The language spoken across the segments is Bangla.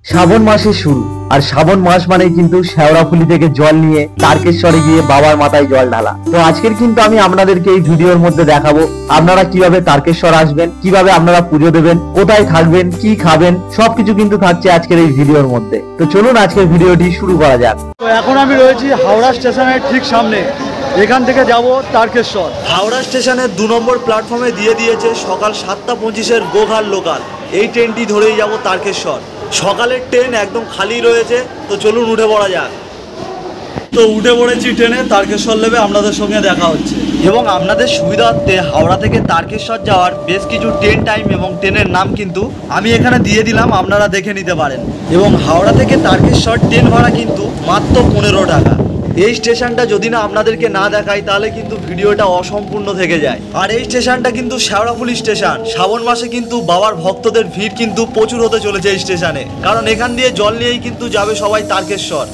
শ্রাবণ মাসের শুরু, আর শ্রাবণ মাস মানেই কিন্তু শেওড়াফুলি থেকে জল নিয়ে তারকেশ্বরে গিয়ে বাবার মাথায় জল ঢালা। তো আজকের কিন্তু আমি আপনাদেরকে এই ভিডিওর মধ্যে দেখাবো আপনারা কিভাবে তারকেশ্বর আসবেন, কিভাবে আপনারা পুজো দেবেন, কোথায় থাকবেন, কি খাবেন, সবকিছু কিন্তু থাকছে আজকের এই ভিডিওর মধ্যে। তো চলুন আজকের ভিডিওটি শুরু করা যাক। তো এখন আমি রয়েছি হাওড়া স্টেশনের ঠিক সামনে। এখান থেকে যাব তারকেশ্বর। হাওড়া স্টেশনের 2 নম্বর প্ল্যাটফর্মে দিয়ে দিয়েছে সকাল 7:25-এর গোঘাট লোকাল। এই ট্রেনটি ধরেই যাব তারকেশ্বর। সকালের ট্রেন একদম খালি রয়েছে, তো চলুন উঠে পড়া যাক। তো উঠে পড়েছি ট্রেনে, তারকেশ্বর নেমে আপনাদের সঙ্গে দেখা হচ্ছে। এবং আপনাদের সুবিধার্থে হাওড়া থেকে তারকেশ্বর যাওয়ার বেশ কিছু ট্রেন টাইম এবং ট্রেনের নাম কিন্তু আমি এখানে দিয়ে দিলাম, আপনারা দেখে নিতে পারেন। এবং হাওড়া থেকে তারকেশ্বর ট্রেন ভাড়া কিন্তু মাত্র 15 টাকা। এই স্টেশনটা যদি না আপনাদেরকে না দেখাই তাহলে কিন্তু ভিডিওটা অসম্পূর্ণ থেকে যায়। আর এই স্টেশনটা কিন্তু শেওড়াফুলি স্টেশন। শ্রাবণ মাসে কিন্তু বাবার ভক্তদের ভিড় কিন্তু প্রচুর হতে চলেছে এই স্টেশনে, কারণ এখান দিয়ে জল নিয়েই কিন্তু যাবে সবাই তারকেশ্বর।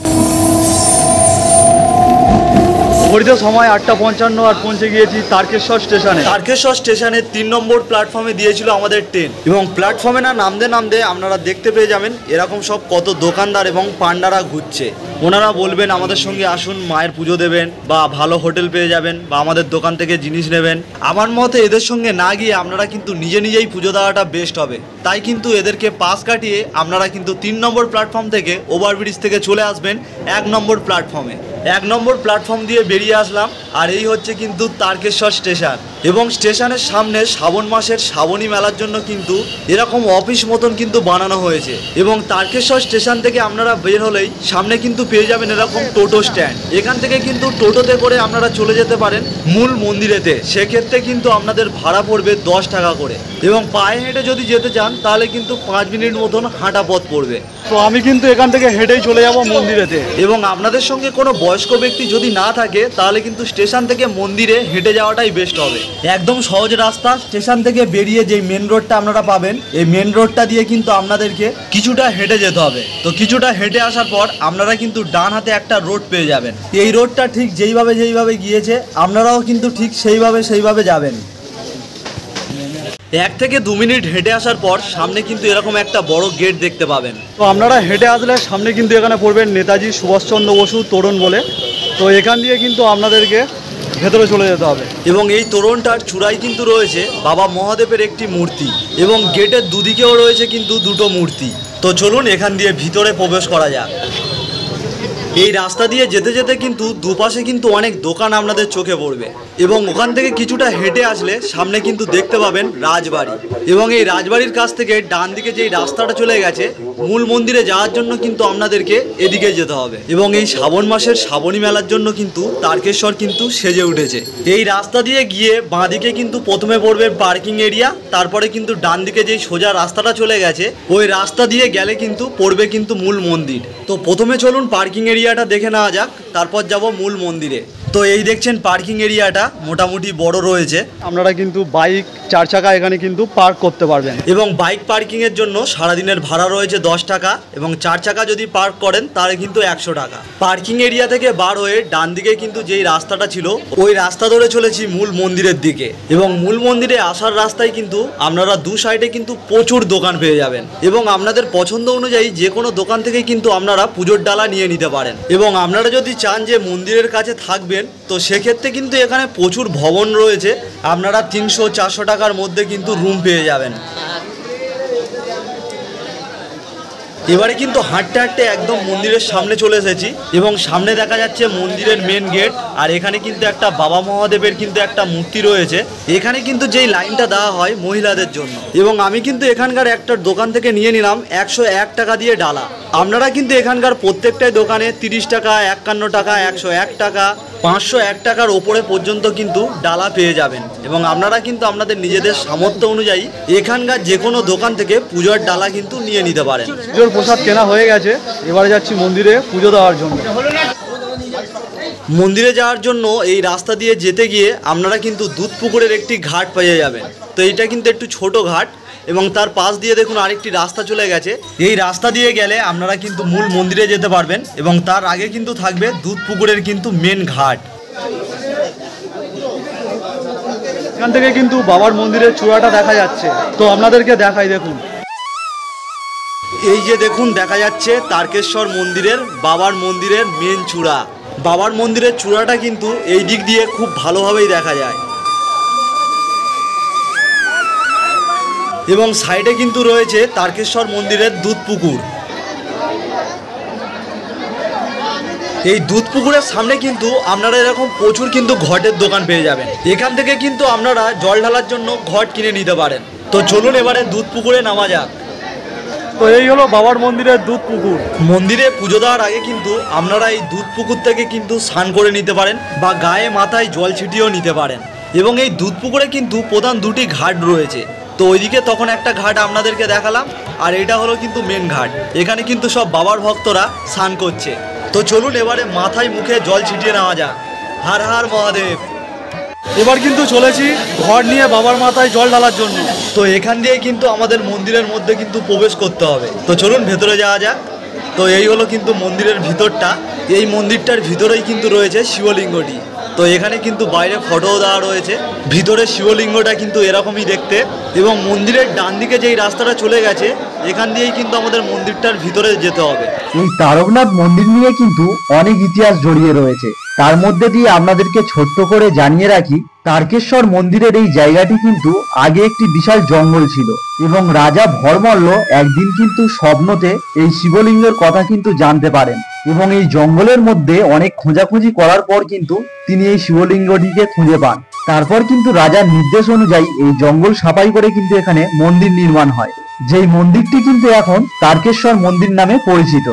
ঘড়িতে সময় 8:55 আর পৌঁছে গিয়েছি তারকেশ্বর স্টেশনে। তারকেশ্বর স্টেশনের 3 নম্বর প্ল্যাটফর্মে দিয়েছিল আমাদের ট্রেন। এবং প্ল্যাটফর্মে না নামতে নামতে আপনারা দেখতে পেয়ে যাবেন এরকম সব কত দোকানদার এবং পান্ডারা ঘুরছে। ওনারা বলবেন আমাদের সঙ্গে আসুন, মায়ের পুজো দেবেন, বা ভালো হোটেল পেয়ে যাবেন, বা আমাদের দোকান থেকে জিনিস নেবেন। আমার মতে এদের সঙ্গে না গিয়ে আপনারা কিন্তু নিজে নিজেই পুজো দেওয়াটা বেস্ট হবে। তাই কিন্তু এদেরকে পাস কাটিয়ে আপনারা কিন্তু 3 নম্বর প্ল্যাটফর্ম থেকে ওভারব্রিজ থেকে চলে আসবেন 1 নম্বর প্ল্যাটফর্মে। 1 নম্বর প্ল্যাটফর্ম দিয়ে বেরিয়ে আসলাম, আর এই হচ্ছে কিন্তু তারকেশ্বর স্টেশন। এবং স্টেশনের সামনে শ্রাবণ মাসের শ্রাবণী মেলার জন্য কিন্তু এরকম অফিস মতন কিন্তু বানানো হয়েছে। এবং তারকেশ্বর স্টেশন থেকে আপনারা বের হলেই সামনে কিন্তু পেয়ে যাবেন এরকম টোটো স্ট্যান্ড। এখান থেকে কিন্তু টোটোতে করে আপনারা চলে যেতে পারেন মূল মন্দিরেতে। সেক্ষেত্রে কিন্তু আপনাদের ভাড়া পড়বে 10 টাকা করে। এবং পায়ে হেঁটে যদি যেতে চান তাহলে কিন্তু 5 মিনিট মতন হাঁটা পথ পড়বে। তো আমি কিন্তু এখান থেকে হেঁটেই চলে যাব মন্দিরেতে। এবং আপনাদের সঙ্গে কোনো বয়স্ক ব্যক্তি যদি না থাকে তাহলে কিন্তু স্টেশন থেকে মন্দিরে হেঁটে যাওয়াটাই বেস্ট হবে। একদম সহজ রাস্তা। স্টেশন থেকে বেরিয়ে যে মেন রোডটা আপনারা পাবেন, এই মেন রোডটা দিয়ে কিন্তু আপনাদেরকে কিছুটা হেঁটে যেতে হবে। তো কিছুটা হেঁটে আসার পর আপনারা কিন্তু ডান হাতে একটা রোড পেয়ে যাবেন। এই রোডটা ঠিক যেইভাবে গিয়েছে আপনারাও কিন্তু ঠিক সেইভাবে যাবেন। 1 থেকে 2 মিনিট হেঁটে আসার পর সামনে কিন্তু এরকম একটা বড় গেট দেখতে পাবেন। তো আপনারা হেঁটে আসলে সামনে কিন্তু এখানে পড়বেন নেতাজি সুভাষচন্দ্র বসু তোরণ বলে। তো এখান দিয়ে কিন্তু আপনাদেরকে ভেতরে চলে যেতে হবে। এবং এই তোরণটার চূড়ায় কিন্তু রয়েছে বাবা মহাদেবের একটি মূর্তি, এবং গেটের দুদিকেও রয়েছে কিন্তু দুটো মূর্তি। তো চলুন এখান দিয়ে ভিতরে প্রবেশ করা যাক। এই রাস্তা দিয়ে যেতে যেতে কিন্তু দুপাশে কিন্তু অনেক দোকান আপনাদের চোখে পড়বে। এবং ওখান থেকে কিছুটা হেঁটে আসলে সামনে কিন্তু দেখতে পাবেন রাজবাড়ি। এবং এই রাজবাড়ির কাছ থেকে ডান দিকে যেই রাস্তাটা চলে গেছে মূল মন্দিরে যাওয়ার জন্য কিন্তু আপনাদেরকে এদিকে যেতে হবে। এবং এই শ্রাবণ মাসের শ্রাবণী মেলার জন্য কিন্তু তারকেশ্বর কিন্তু সেজে উঠেছে। এই রাস্তা দিয়ে গিয়ে বাঁদিকে কিন্তু প্রথমে পড়বে পার্কিং এরিয়া, তারপরে কিন্তু ডান দিকে যেই সোজা রাস্তাটা চলে গেছে ওই রাস্তা দিয়ে গেলে কিন্তু পড়বে কিন্তু মূল মন্দির। তো প্রথমে চলুন পার্কিং এরিয়াটা দেখে নেওয়া যাক, তারপর যাব মূল মন্দিরে। তো এই দেখছেন পার্কিং এরিয়াটা মোটামুটি বড় রয়েছে। আপনারা কিন্তু বাইক 4 চাকা এখানে কিন্তু পার্ক করতে পারবেন। এবং বাইক পার্কিংয়ের জন্য সারাদিনের ভাড়া রয়েছে 10 টাকা, এবং 4 চাকা যদি পার্ক করেন তাহলে কিন্তু 100 টাকা। পার্কিং এরিয়া থেকে বার হয়ে ডান দিকে কিন্তু যেই রাস্তাটা ছিল ওই রাস্তা ধরে চলেছি মূল মন্দিরের দিকে। এবং মূল মন্দিরে আসার রাস্তায় কিন্তু আপনারা দু সাইডে কিন্তু প্রচুর দোকান পেয়ে যাবেন। এবং আপনাদের পছন্দ অনুযায়ী যে কোনো দোকান থেকে কিন্তু আপনারা পুজোর ডালা নিয়ে নিতে পারেন। এবং আপনারা যদি চান যে মন্দিরের কাছে থাকবেন তো সেক্ষেত্রে কিন্তু এখানে প্রচুর ভবন রয়েছে। আপনারা 300-400 টাকার মধ্যে কিন্তু রুম পেয়ে যাবেন। এবারে কিন্তু হাঁটতে হাঁটতে একদম মন্দিরের সামনে চলে এসেছি, এবং সামনে দেখা যাচ্ছে মন্দিরের মেন গেট। আর এখানে কিন্তু একটা বাবা মহাদেবের কিন্তু একটা মূর্তি রয়েছে। এখানে কিন্তু যেই লাইনটা দেওয়া হয় মহিলাদের জন্য। এবং আমি কিন্তু এখানকার একটা দোকান থেকে নিয়ে নিলাম 101 টাকা দিয়ে ডালা। আপনারা কিন্তু এখানকার প্রত্যেকটাই দোকানে 30 টাকা, 51 টাকা, 101 টাকা, 501 টাকার ওপরে পর্যন্ত কিন্তু ডালা পেয়ে যাবেন। এবং আপনারা কিন্তু আপনাদের নিজেদের সামর্থ্য অনুযায়ী এখানকার যে কোনো দোকান থেকে পুজোর ডালা কিন্তু নিয়ে নিতে পারেন। পুজোর প্রসাদ কেনা হয়ে গেছে, এবারে যাচ্ছি মন্দিরে পুজো দেওয়ার জন্য। মন্দিরে যাওয়ার জন্য এই রাস্তা দিয়ে যেতে গিয়ে আপনারা কিন্তু দুধ পুকুরের একটি ঘাট পেয়ে যাবেন। তো এইটা কিন্তু একটু ছোট ঘাট, এবং তার পাশ দিয়ে দেখুন আরেকটি রাস্তা চলে গেছে। এই রাস্তা দিয়ে গেলে আপনারা কিন্তু মূল মন্দিরে যেতে পারবেন। এবং তার আগে কিন্তু থাকবে দুধ পুকুরের কিন্তু মেন ঘাট। এখান থেকে কিন্তু বাবার মন্দিরের চূড়াটা দেখা যাচ্ছে। তো আপনাদেরকে দেখাই, দেখুন। এই যে দেখুন দেখা যাচ্ছে তারকেশ্বর মন্দিরের বাবার মন্দিরের মেন চূড়া। বাবার মন্দিরের চূড়াটা কিন্তু এই দিক দিয়ে খুব ভালোভাবেই দেখা যায় এবং সাইডে কিন্তু রয়েছে তারকেশ্বর মন্দিরের দুধ পুকুর। এই দুধ পুকুরের সামনে কিন্তু আপনারা এরকম প্রচুর কিন্তু ঘটের দোকান পেয়ে যাবেন। এখান থেকে কিন্তু আপনারা জল ঢালার জন্য ঘট কিনে নিতে পারেন। তো চলুন এবারে দুধ পুকুরে নামা যাক। তো এই হলো বাবার মন্দিরের দুধ পুকুর। মন্দিরে পুজো দেওয়ার আগে কিন্তু আপনারা এই দুধ পুকুর থেকে কিন্তু স্নান করে নিতে পারেন বা গায়ে মাথায় জল ছিটিয়েও নিতে পারেন। এবং এই দুধ পুকুরে কিন্তু প্রধান দুটি ঘাট রয়েছে। তো ওইদিকে তখন একটা ঘাট আপনাদেরকে দেখালাম, আর এটা হলো কিন্তু মেন ঘাট। এখানে কিন্তু সব বাবার ভক্তরা স্নান করছে। তো চলুন এবারে মাথায় মুখে জল ছিটিয়ে নেওয়া যাক। হর হর মহাদেব। এবার কিন্তু চলেছি ঘট নিয়ে বাবার মাথায় জল ঢালার জন্য। তো এখান দিয়ে কিন্তু আমাদের মন্দিরের মধ্যে কিন্তু প্রবেশ করতে হবে। তো চলুন ভেতরে যাওয়া যাক। তো এই হলো কিন্তু মন্দিরের ভিতরটা। এই মন্দিরটার ভিতরেই কিন্তু রয়েছে শিবলিঙ্গটি। তো এখানে কিন্তু বাইরে ফটোও দেওয়া রয়েছে। ভিতরে শিবলিঙ্গটা কিন্তু এরকমই দেখতে। এবং মন্দিরের ডান দিকে যেই রাস্তাটা চলে গেছে এখান দিয়েই কিন্তু আমাদের মন্দিরটার ভিতরে যেতে হবে। এই তারকনাথ মন্দির নিয়ে কিন্তু অনেক ইতিহাস জড়িয়ে রয়েছে। তার মধ্যে দিয়ে আপনাদেরকে ছোট্ট করে জানিয়ে রাখি, তারকেশ্বর মন্দিরের এই জায়গাটি কিন্তু আগে একটি বিশাল জঙ্গল ছিল এবং রাজা ভরমল্ল একদিন কিন্তু স্বপ্নতে এই শিবলিঙ্গের কথা কিন্তু জানতে পারেন এবং এই জঙ্গলের মধ্যে অনেক খোঁজাখুঁজি করার পর কিন্তু তিনি এই শিবলিঙ্গটিকে খুঁজে পান। তারপর কিন্তু রাজার নির্দেশ অনুযায়ী এই জঙ্গল সাফাই করে কিন্তু এখানে মন্দির নির্মাণ হয়, যেই মন্দিরটি কিন্তু এখন তারকেশ্বর মন্দির নামে পরিচিত।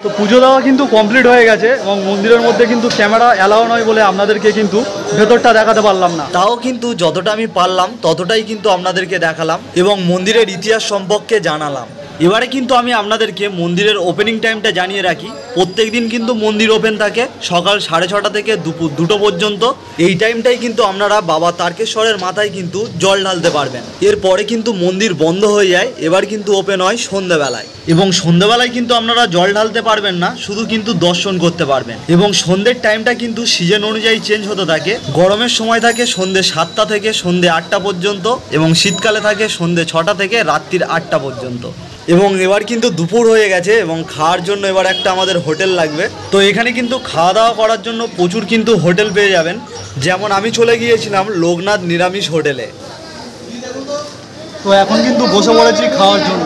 তো পুজো দেওয়া কিন্তু কমপ্লিট হয়ে গেছে এবং মন্দিরের মধ্যে কিন্তু ক্যামেরা অ্যালাউ নয় বলে আপনাদেরকে কিন্তু ভেতরটা দেখাতে পারলাম না। তাও কিন্তু যতটা আমি পারলাম ততটাই কিন্তু আপনাদেরকে দেখালাম এবং মন্দিরের ইতিহাস সম্পর্কে জানালাম। এবারে কিন্তু আমি আপনাদেরকে মন্দিরের ওপেনিং টাইমটা জানিয়ে রাখি। প্রত্যেক দিন কিন্তু মন্দির ওপেন থাকে সকাল 6:30 থেকে দুপুর 2টো পর্যন্ত। এই টাইমটাই কিন্তু আপনারা বাবা তারকেশ্বরের মাথায় কিন্তু জল ঢালতে পারবেন। এরপরে কিন্তু মন্দির বন্ধ হয়ে যায়। এবার কিন্তু ওপেন হয় সন্ধ্যেবেলায় এবং সন্ধ্যেবেলায় কিন্তু আপনারা জল ঢালতে পারবেন না, শুধু কিন্তু দর্শন করতে পারবেন। এবং সন্ধ্যের টাইমটা কিন্তু সিজন অনুযায়ী চেঞ্জ হতে থাকে। গরমের সময় থাকে সন্ধ্যে 7টা থেকে সন্ধ্যে 8টা পর্যন্ত এবং শীতকালে থাকে সন্ধ্যে 6টা থেকে রাত্রির 8টা পর্যন্ত। এবং এবার কিন্তু দুপুর হয়ে গেছে এবং খাওয়ার জন্য এবার একটা আমাদের হোটেল লাগবে। তো এখানে কিন্তু খাওয়া দাওয়া করার জন্য প্রচুর কিন্তু হোটেল পেয়ে যাবেন। যেমন আমি চলে গিয়েছিলাম লোকনাথ নিরামিষ হোটেলে। তো এখন কিন্তু বসে পড়েছি খাওয়ার জন্য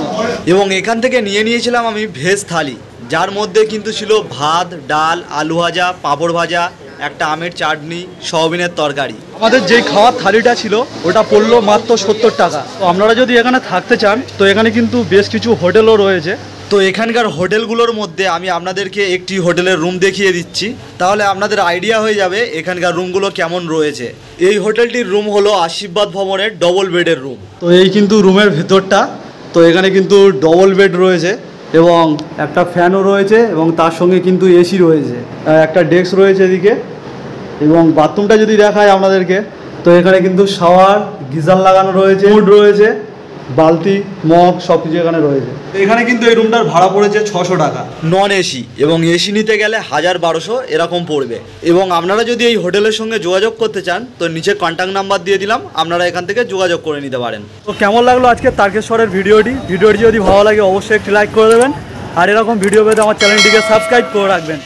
এবং এখান থেকে নিয়ে নিয়েছিলাম আমি ভেজ থালি, যার মধ্যে কিন্তু ছিল ভাত, ডাল, আলু ভাজা, পাঁপড় ভাজা, একটা আমের চাটনি, সয়াবিনের তরকারি। আমাদের যে খাওয়ার থালিটা ছিল ওটা পড়লো মাত্র 70 টাকা। তো আপনারা যদি এখানে থাকতে চান তো এখানে কিন্তু বেশ কিছু হোটেলও রয়েছে। তো এখানকার হোটেলগুলোর মধ্যে আমি আপনাদেরকে একটি হোটেলের রুম দেখিয়ে দিচ্ছি, তাহলে আপনাদের আইডিয়া হয়ে যাবে এখানকার রুমগুলো কেমন রয়েছে। এই হোটেলটির রুম হলো আশীর্বাদ ভবনের ডবল বেডের রুম। তো এই কিন্তু রুমের ভেতরটা। তো এখানে কিন্তু ডবল বেড রয়েছে এবং একটা ফ্যানও রয়েছে এবং তার সঙ্গে কিন্তু এসি রয়েছে, একটা ডেস্ক রয়েছে এদিকে। এবং বাথরুমটা যদি দেখায় আপনাদেরকে, তো এখানে কিন্তু শাওয়ার, গিজার লাগানো রয়েছে, ফুড রয়েছে, বালতি, মগ সব কিছু এখানে রয়েছে। এখানে কিন্তু এই রুমটার ভাড়া পড়েছে 600 টাকা নন এসি, এবং এসি নিতে গেলে 1000-1200 এরকম পড়বে। এবং আপনারা যদি এই হোটেলের সঙ্গে যোগাযোগ করতে চান তো নিচে কন্ট্যাক্ট নাম্বার দিয়ে দিলাম, আপনারা এখান থেকে যোগাযোগ করে নিতে পারেন। তো কেমন লাগলো আজকে তারকেশ্বরের ভিডিওটি যদি ভালো লাগে অবশ্যই একটি লাইক করে দেবেন, আর এরকম ভিডিও পেতে আমার চ্যানেলটিকে সাবস্ক্রাইব করে রাখবেন।